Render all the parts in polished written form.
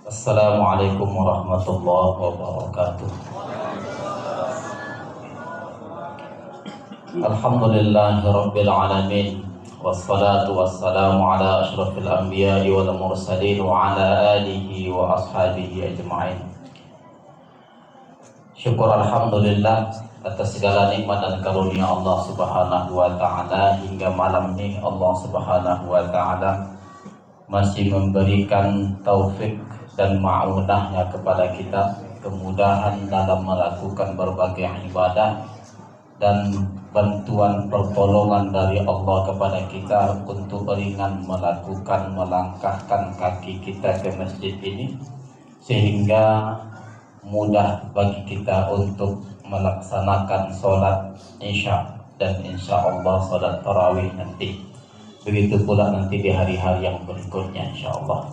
Assalamualaikum warahmatullahi wabarakatuh. Alhamdulillahirabbil alamin. Wassalatu wassalamu ala asyrafil anbiya'i wal mursalin wa ala alihi wa ashabihi ajma'in. Syukur alhamdulillah atas segala nikmat dan karunia Allah Subhanahu wa taala, hingga malam ini Allah Subhanahu wa taala masih memberikan taufik dan ma'unahnya kepada kita, kemudahan dalam melakukan berbagai ibadah dan bantuan pertolongan dari Allah kepada kita untuk ringan melangkahkan kaki kita ke masjid ini, sehingga mudah bagi kita untuk melaksanakan sholat isya dan insya Allah sholat tarawih nanti. Begitu pula nanti di hari-hari yang berikutnya insya Allah.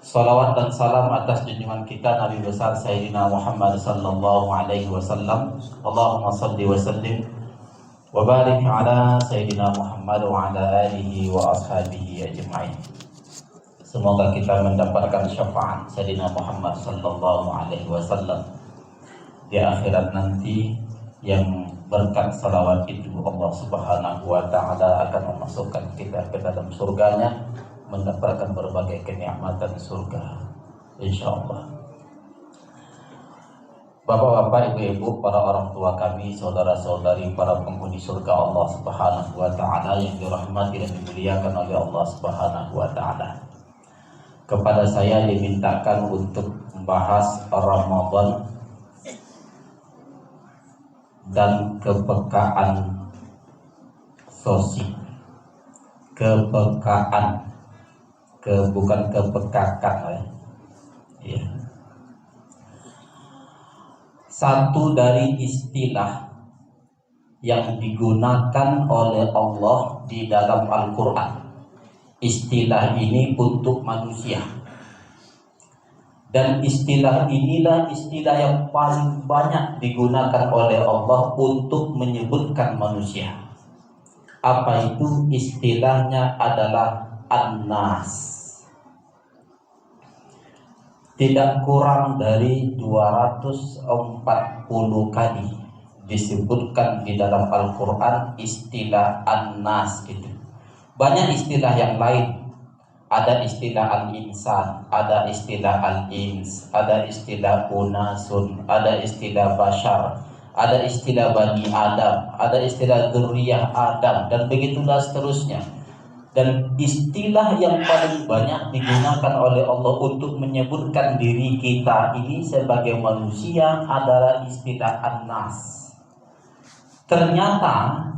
Salawat dan salam atas junjungan kita Nabi besar Sayyidina Muhammad sallallahu alaihi wasallam. Allahumma salli wa sallim wa barik ala Sayyidina Muhammad wa ala alihi wa ashabihi ajma'in. Semoga kita mendapatkan syafaat Sayyidina Muhammad sallallahu alaihi wasallam di akhirat nanti, yang berkat salawat itu Allah Subhanahu wa taala akan memasukkan kita ke dalam surganya, mendapatkan berbagai kenikmatan surga insyaallah. Bapak-bapak, ibu-ibu, para orang tua kami, saudara-saudari, para penghuni surga Allah Subhanahu wa taala yang dirahmati dan dimuliakan oleh Allah Subhanahu wa taala. Kepada saya dimintakan untuk membahas Ramadan dan kepekaan sosial. Kepekaan, bukan kepekakan ya. Satu dari istilah yang digunakan oleh Allah di dalam Al-Quran. Istilah ini untuk manusia, dan istilah inilah istilah yang paling banyak digunakan oleh Allah untuk menyebutkan manusia. Apa itu? Istilahnya adalah An-Nas. Tidak kurang dari 240 kali disebutkan di dalam Al-Quran istilah An-Nas itu. Banyak istilah yang lain. Ada istilah Al-Insan, ada istilah Al-Ins, ada istilah Unasun, ada istilah Bashar, ada istilah Bani Adam, ada istilah Dzurriyyah Adam, dan begitulah seterusnya. Dan istilah yang paling banyak digunakan oleh Allah untuk menyebutkan diri kita ini sebagai manusia adalah istilah An-Nas. Ternyata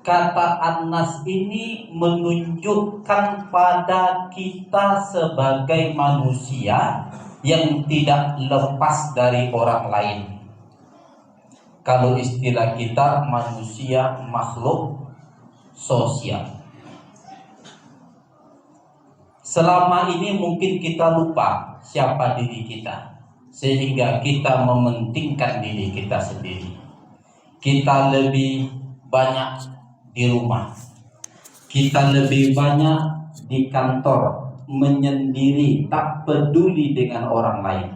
kata An-Nas ini menunjukkan pada kita sebagai manusia yang tidak lepas dari orang lain. Kalau istilah kita, manusia makhluk sosial. Selama ini mungkin kita lupa siapa diri kita, sehingga kita mementingkan diri kita sendiri. Kita lebih banyak di rumah, kita lebih banyak di kantor, menyendiri, tak peduli dengan orang lain.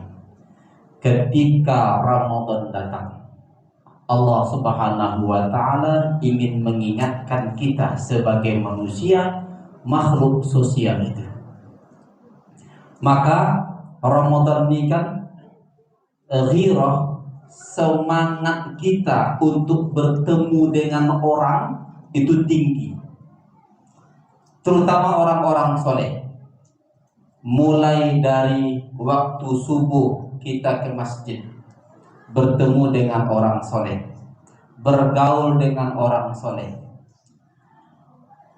Ketika Ramadan datang, Allah Subhanahu wa taala ingin mengingatkan kita sebagai manusia makhluk sosial itu. Maka Ramadan ini kan ghirah, semangat kita untuk bertemu dengan orang itu tinggi, terutama orang-orang soleh. Mulai dari waktu subuh kita ke masjid, bertemu dengan orang soleh, bergaul dengan orang soleh.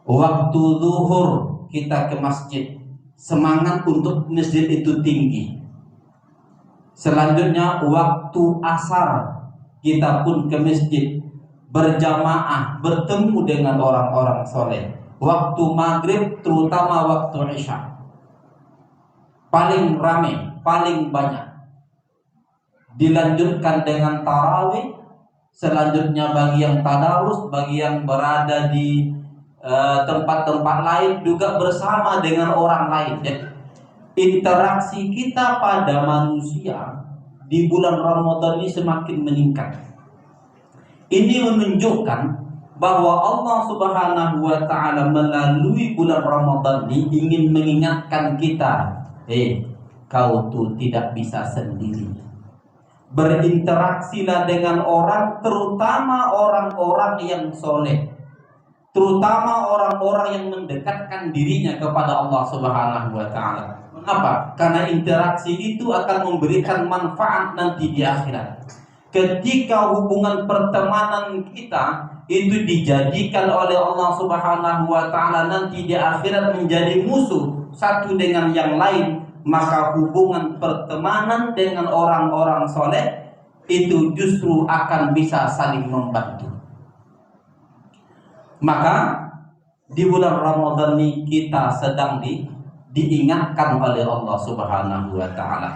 Waktu zuhur kita ke masjid, semangat untuk masjid itu tinggi. Selanjutnya waktu asar kita pun ke masjid, berjamaah, bertemu dengan orang-orang soleh. Waktu maghrib, terutama waktu isya, paling ramai, paling banyak. Dilanjutkan dengan tarawih. Selanjutnya bagi yang tadarus, bagi yang berada di tempat-tempat lain juga bersama dengan orang lain. interaksi kita pada manusia di bulan Ramadan ini semakin meningkat. Ini menunjukkan bahwa Allah Subhanahu wa taala melalui bulan Ramadan ini ingin mengingatkan kita, kau tuh tidak bisa sendiri. Berinteraksilah dengan orang, terutama orang-orang yang soleh, terutama orang-orang yang mendekatkan dirinya kepada Allah Subhanahu wa taala. Mengapa? Karena interaksi itu akan memberikan manfaat nanti di akhirat. Ketika hubungan pertemanan kita itu dijadikan oleh Allah Subhanahu wa taala nanti di akhirat menjadi musuh satu dengan yang lain, maka hubungan pertemanan dengan orang-orang soleh itu justru akan bisa saling membantu. Maka di bulan Ramadan ini kita sedang diingatkan oleh Allah Subhanahu wa taala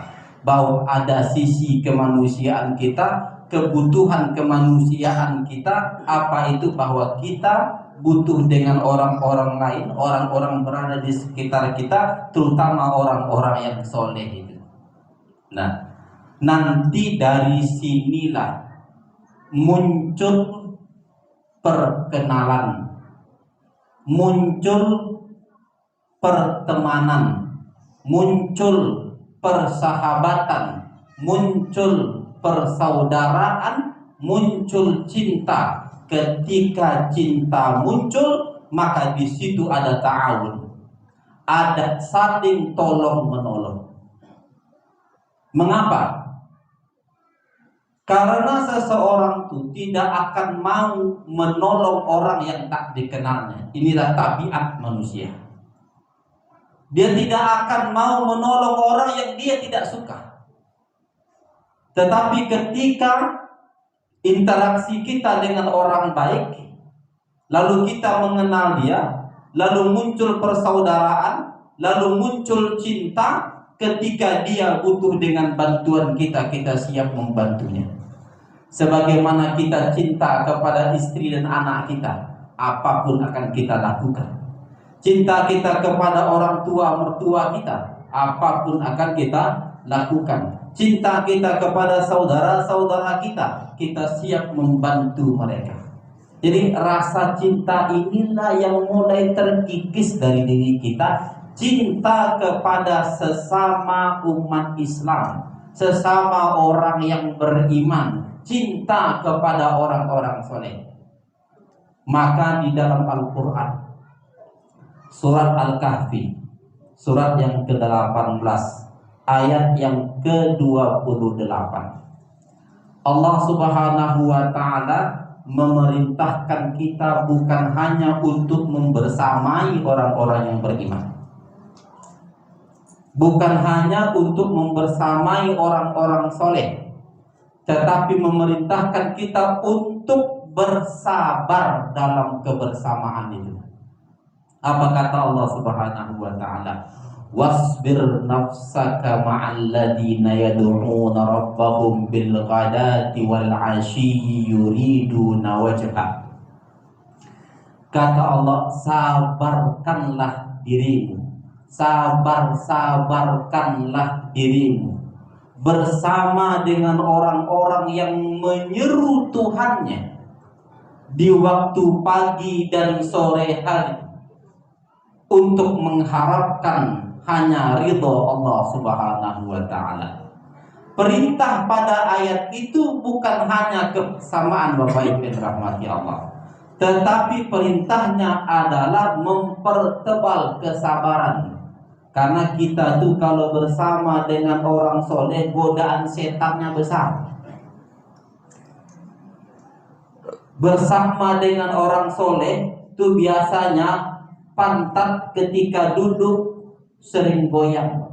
bahwa ada sisi kemanusiaan kita, kebutuhan kemanusiaan kita, apa itu bahwa kita butuh dengan orang-orang lain, orang-orang berada di sekitar kita, terutama orang-orang yang soleh itu. Nah, nanti dari sinilah muncul perkenalan, muncul pertemanan, muncul persahabatan, muncul persaudaraan, muncul cinta. Ketika cinta muncul, maka di situ ada ta'awun, ada saling tolong menolong. Mengapa? Karena seseorang itu tidak akan mau menolong orang yang tak dikenalnya. Inilah tabiat manusia. Dia tidak akan mau menolong orang yang dia tidak suka. Tetapi ketika interaksi kita dengan orang baik, lalu kita mengenal dia, lalu muncul persaudaraan, lalu muncul cinta, ketika dia butuh dengan bantuan kita, kita siap membantunya. Sebagaimana kita cinta kepada istri dan anak kita, apapun akan kita lakukan. Cinta kita kepada orang tua mertua kita, apapun akan kita lakukan. Cinta kita kepada saudara-saudara kita, kita siap membantu mereka. Jadi rasa cinta inilah yang mulai terkikis dari diri kita. Cinta kepada sesama umat Islam, sesama orang yang beriman, cinta kepada orang-orang soleh. Maka di dalam Al-Quran, surat Al-Kahfi, surat yang ke-18, ayat yang ke-28, Allah Subhanahu wa ta'ala memerintahkan kita bukan hanya untuk membersamai orang-orang yang beriman, bukan hanya untuk membersamai orang-orang soleh, tetapi memerintahkan kita untuk bersabar dalam kebersamaan itu. Apa kata Allah Subhanahu wa ta'ala? Wasbir nafsaka ma'al ladina yad'una rabbahum bil ghadati wal 'ashyi yuriduna wajha. Kata Allah, sabarkanlah dirimu, sabarkanlah dirimu bersama dengan orang-orang yang menyeru Tuhannya di waktu pagi dan sore hari untuk mengharapkan hanya ridho Allah Subhanahu wa ta'ala. Perintah pada ayat itu bukan hanya kebersamaan Bapak Ibu rahmati Allah, tetapi perintahnya adalah mempertebal kesabaran. Karena kita tuh kalau bersama dengan orang soleh, godaan setannya besar. Bersama dengan orang soleh itu biasanya pantat ketika duduk sering goyang,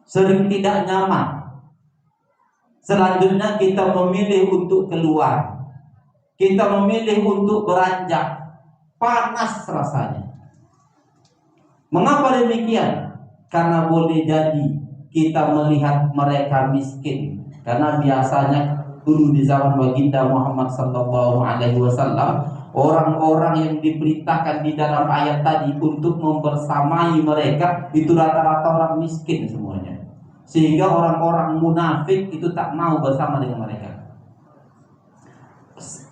sering tidak nyaman. Selanjutnya kita memilih untuk keluar, kita memilih untuk beranjak, panas rasanya. Mengapa demikian? Karena boleh jadi kita melihat mereka miskin. Karena biasanya dulu di zaman baginda Muhammad sallallahu alaihi wasallam, Orang-orang yang diperintahkan di dalam ayat tadi untuk membersamai mereka itu rata-rata orang miskin semuanya. Sehingga orang-orang munafik itu tak mau bersama dengan mereka.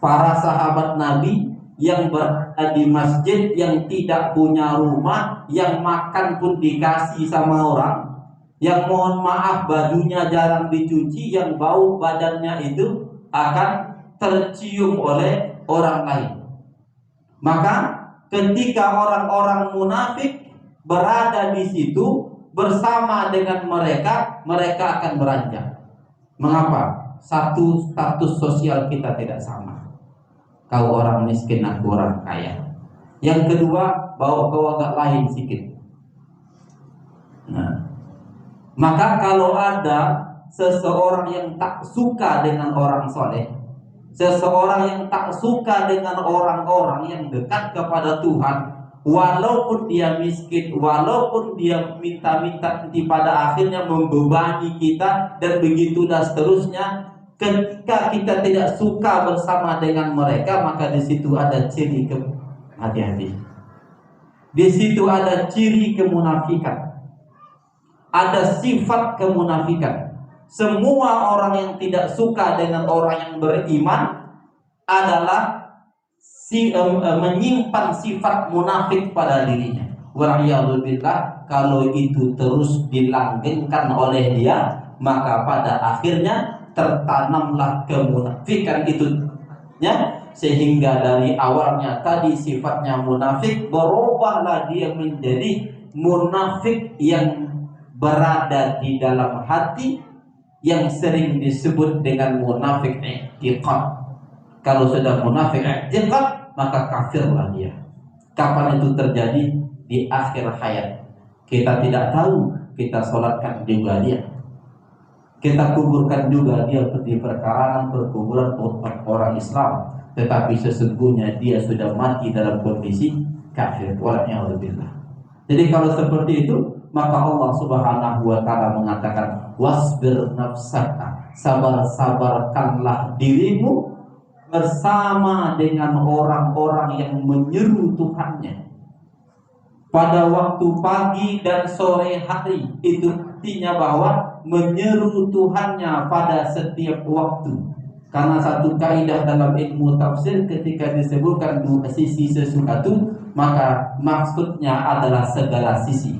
Para sahabat Nabi yang berada di masjid, yang tidak punya rumah, yang makan pun dikasih sama orang, yang mohon maaf bajunya jarang dicuci, yang bau badannya itu akan tercium oleh orang lain. Maka ketika orang-orang munafik berada di situ bersama dengan mereka, mereka akan beranjak. Mengapa? Satu, status sosial kita tidak sama. Kau orang miskin, aku orang kaya. Yang kedua, bawa agak lain sedikit. Nah, maka kalau ada seseorang yang tak suka dengan orang soleh, seseorang yang tak suka dengan orang-orang yang dekat kepada Tuhan, walaupun dia miskin, walaupun dia minta-minta, nanti pada akhirnya membebani kita dan begitu dan seterusnya. Ketika kita tidak suka bersama dengan mereka, maka di situ ada ciri hati-hati. Di situ ada ciri kemunafikan. Ada sifat kemunafikan. Semua orang yang tidak suka dengan orang yang beriman adalah menyimpan sifat munafik pada dirinya. Waliyadzubillah, kalau itu terus dilanggengkan oleh dia, maka pada akhirnya tertanamlah kemunafikan itu, sehingga dari awalnya tadi sifatnya munafik, berubahlah dia menjadi munafik yang berada di dalam hati, yang sering disebut dengan munafik i'tiqad. Kalau sudah munafik i'tiqad, maka kafirlah dia. Kapan itu terjadi? Di akhir hayat. Kita tidak tahu, kita sholatkan juga dia, kita kuburkan juga dia di perkarangan perkuburan orang Islam, tetapi sesungguhnya dia sudah mati dalam kondisi kafir. Waliyadzubillah. Jadi kalau seperti itu, maka Allah Subhanahu wa taala mengatakan, wasbir nafsaka, sabar-sabarkanlah dirimu bersama dengan orang-orang yang menyeru Tuhannya pada waktu pagi dan sore hari. Itu artinya bahwa menyeru Tuhannya pada setiap waktu. Karena satu kaidah dalam ilmu tafsir, ketika disebutkan dua sisi sesuatu, maka maksudnya adalah segala sisi,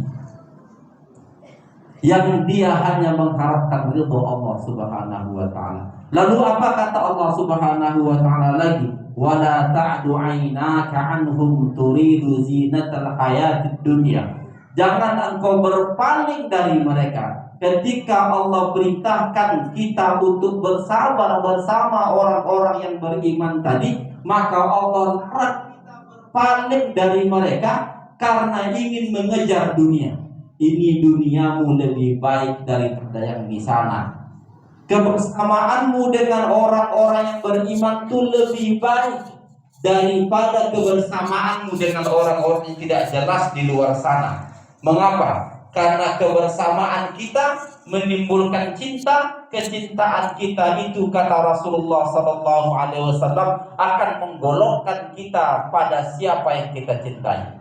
yang dia hanya mengharapkan ridho Allah Subhanahu wa taala. Lalu apa kata Allah Subhanahu wa taala lagi? Wala ta'du 'ainaka 'anhum turidu zinatal hayatid dunya. Jangan engkau berpaling dari mereka. Ketika Allah perintahkan kita untuk bersabar bersama orang-orang yang beriman tadi, maka Allah larang kita berpaling dari mereka karena ingin mengejar dunia. Ini duniamu lebih baik daripada yang di sana. Kebersamaanmu dengan orang-orang yang beriman itu lebih baik daripada kebersamaanmu dengan orang-orang yang tidak jelas di luar sana. Mengapa? Karena kebersamaan kita menimbulkan cinta. Kecintaan kita itu, kata Rasulullah SAW, akan menggolongkan kita pada siapa yang kita cintai.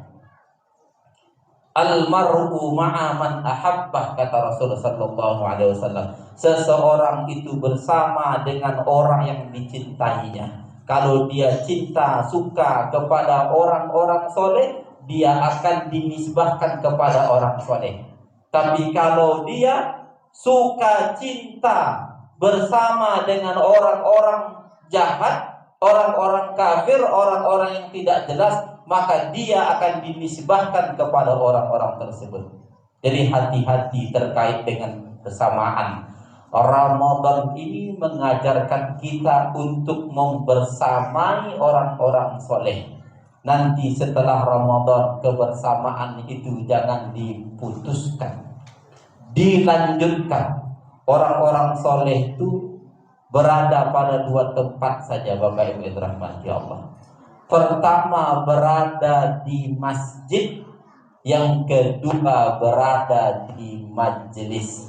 Al-mar'u ma'a man ahabbah, kata Rasulullah SAW. Seseorang itu bersama dengan orang yang dicintainya. Kalau dia cinta, suka kepada orang-orang soleh, dia akan dinisbahkan kepada orang soleh. Tapi kalau dia suka cinta bersama dengan orang-orang jahat, orang-orang kafir, orang-orang yang tidak jelas, maka dia akan dinisbahkan kepada orang-orang tersebut. Jadi hati-hati terkait dengan kesamaan. Ramadan ini mengajarkan kita untuk membersamai orang-orang soleh. Nanti setelah Ramadan, kebersamaan itu jangan diputuskan, dilanjutkan. Orang-orang soleh itu berada pada dua tempat saja, Bapak Ibu rahmati Allah. Pertama berada di masjid, yang kedua berada di majelis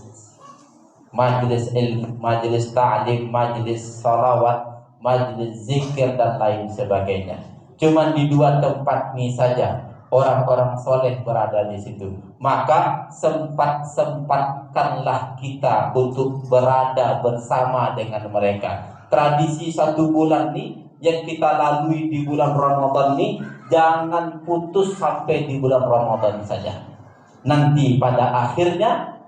ilmu, majelis ta'lim, majelis salawat, majelis zikir dan lain sebagainya. Cuma di dua tempat ini saja orang-orang soleh berada di situ. Maka sempatkanlah kita untuk berada bersama dengan mereka. Tradisi 1 bulan ini yang kita lalui di bulan Ramadan ini, jangan putus sampai di bulan Ramadan saja. Nanti pada akhirnya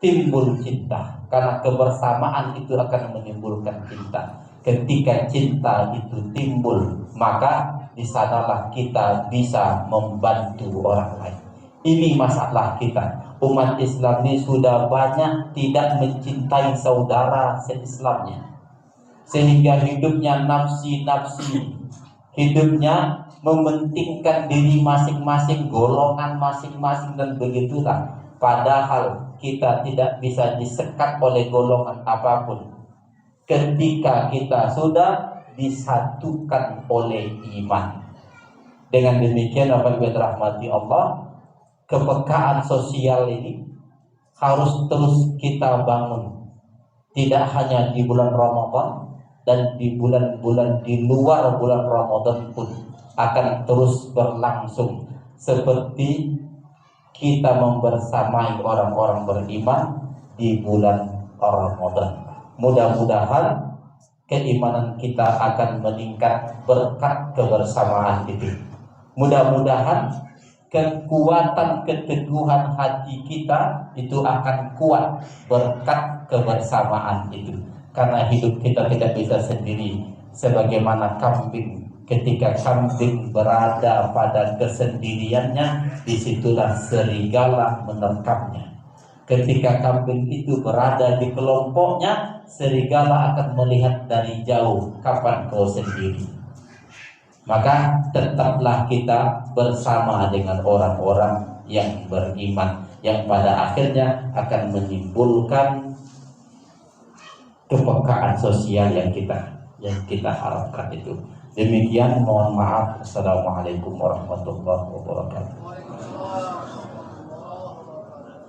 timbul cinta, karena kebersamaan itu akan menimbulkan cinta. Ketika cinta itu timbul, maka di sanalah kita bisa membantu orang lain. Ini masalah kita. Umat Islam ini sudah banyak tidak mencintai saudara se-Islamnya, sehingga hidupnya nafsi-nafsi, hidupnya mementingkan diri masing-masing, golongan masing-masing, dan begitulah. Padahal kita tidak bisa disekat oleh golongan apapun ketika kita sudah disatukan oleh iman. Dengan demikian, apabila dirahmati Allah, kepekaan sosial ini harus terus kita bangun, tidak hanya di bulan Ramadan, dan di bulan-bulan di luar bulan Ramadan pun akan terus berlangsung, seperti kita membersamai orang-orang beriman di bulan Ramadan. Mudah-mudahan keimanan kita akan meningkat berkat kebersamaan itu. Mudah-mudahan kekuatan keteguhan hati kita itu akan kuat berkat kebersamaan itu. Karena hidup kita tidak bisa sendiri. Sebagaimana kambing, ketika kambing berada pada kesendiriannya, disitulah serigala menerkamnya. Ketika kambing itu berada di kelompoknya, serigala akan melihat dari jauh, kapan kau sendiri. Maka tetaplah kita bersama dengan orang-orang yang beriman, yang pada akhirnya akan menimbulkan kepekaan sosial yang kita harapkan itu. Demikian, mohon maaf. Assalamualaikum warahmatullahi wabarakatuh.